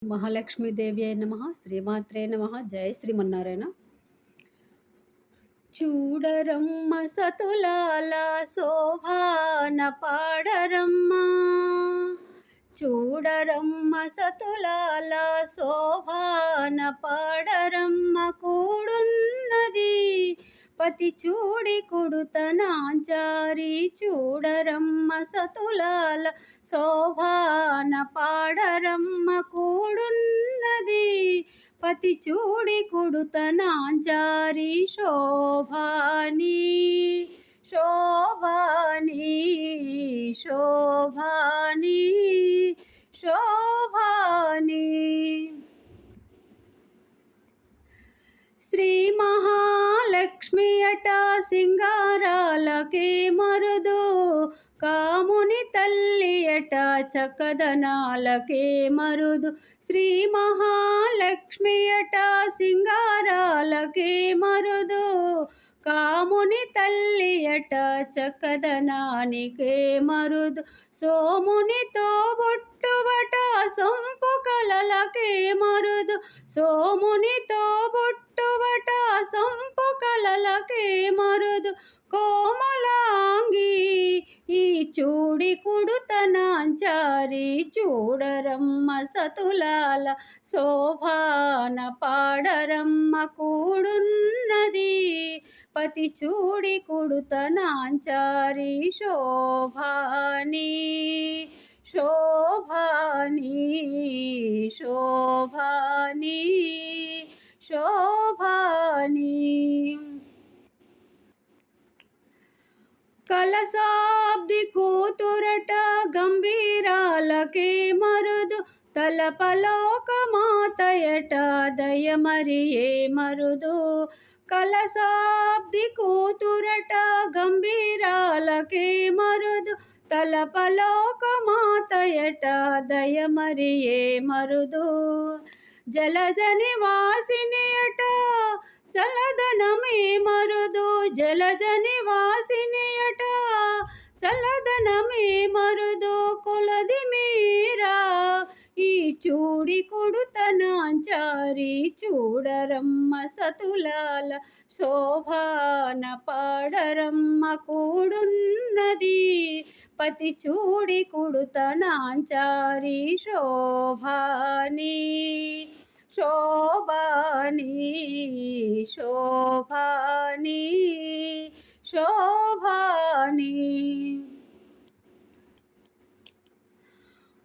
మహాలక్ష్మీదేవి అయి నమ. శ్రీమాత్రే నమ. జయ శ్రీమన్నారాయణ. చూడరమ్మ సతులాల శోభాన పాడరమ్మ, చూడరమ్మ సతులాల శోభాన పాడరమ్మ. కూడున్నది పతి చూడి కుడుతనాంచారి, చూడరమ్మ సతులాల శోభాన పాడరమ్మ. కూడున్నది పతి చూడి కుడుతనాంచారి, శోభాని శోభాని శోభాని శోభాని. శ్రీ మహాలక్ష్మి అట సింగారాలకే మరుదు, కాముని తల్లి అట చక్కదనాలకే మరుదు. శ్రీ మహాలక్ష్మి అట సింగారాలకే మరుదు, కాముని తల్లి అట చక్కదనానికే మరుదు. సోమునితో బొట్టుబట సొంపు కలలకే మరుదు, సోమునితో బొట్టుబట సొంపు కలలకే మరుదు. కోమలాంగి ఈ చూడి కుడుతనాంచారి, చూడరమ్మ సతులాల శోభాన పాడరమ్మ. కూడున్నది పతి చూడి కుడుతనాంచారి, శోభాని శోభాని శోభాని శోభాని. కలశాబ్ది కూతురట గంభీరాలకే మరుదు, తలపలోకమాతయట దయమరియే మరుదు. కలశాబ్ది కూతురట గంభీరాలకే మరుదు, తలపలోకమాతయట దయమరియే మరుదు. జలజని వాసిని అట చలదనమే మరుదు, జలజని వాసిని అట చలదనమే మరుదు. కొలది మీరా ఈ చూడి కుడుతనాంచారి, చూడరమ్మ సతులాల శోభాన పాడరమ్మ. కూడున్నది పతి చూడి కుడుతనాంచారి, శోభాని శోభాని శోభాని శోభాని.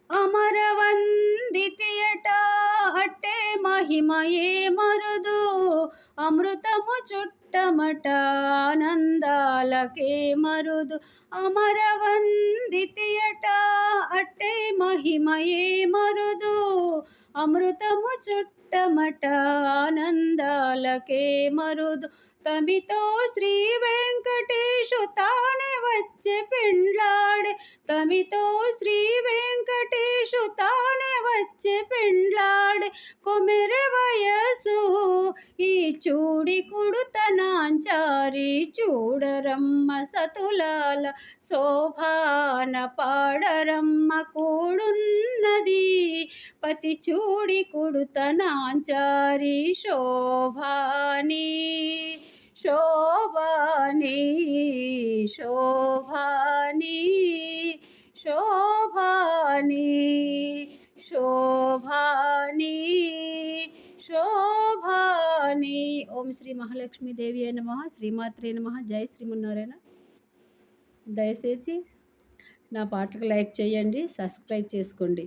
అమరవందితియట అట్టే మహిమయే మరుదు, అమృతము చుట్టమట ఆనందాలకే మరుదు. అమరవందితియట అట్టే మహిమయే మరుదు, అమృతము చుట్టమట ఆనందాలకే మరుదు. తమితో శ్రీ వెంకటేశు తానే వచ్చే పెండ్లాడే, తమితో శ్రీ వెంకటేశు తానే వచ్చే పెండ్లాడే. కొమెరె వయసు ఈ చూడి కుడుతనాంచారి, చూడరమ్మ సతులాల శోభాన పాడరమ్మ. కూడున్నది పతి చూడి కుడుతనాంచారి, శోభాని శోభాని శోభాని శోభాని శోభాని శోభాని. ఓం శ్రీ మహాలక్ష్మీదేవి అయి నమ. శ్రీమాత్రే నమ. జై శ్రీమన్నారాయణ. దయచేసి నా పాటకు లైక్ చేయండి, సబ్స్క్రైబ్ చేసుకోండి.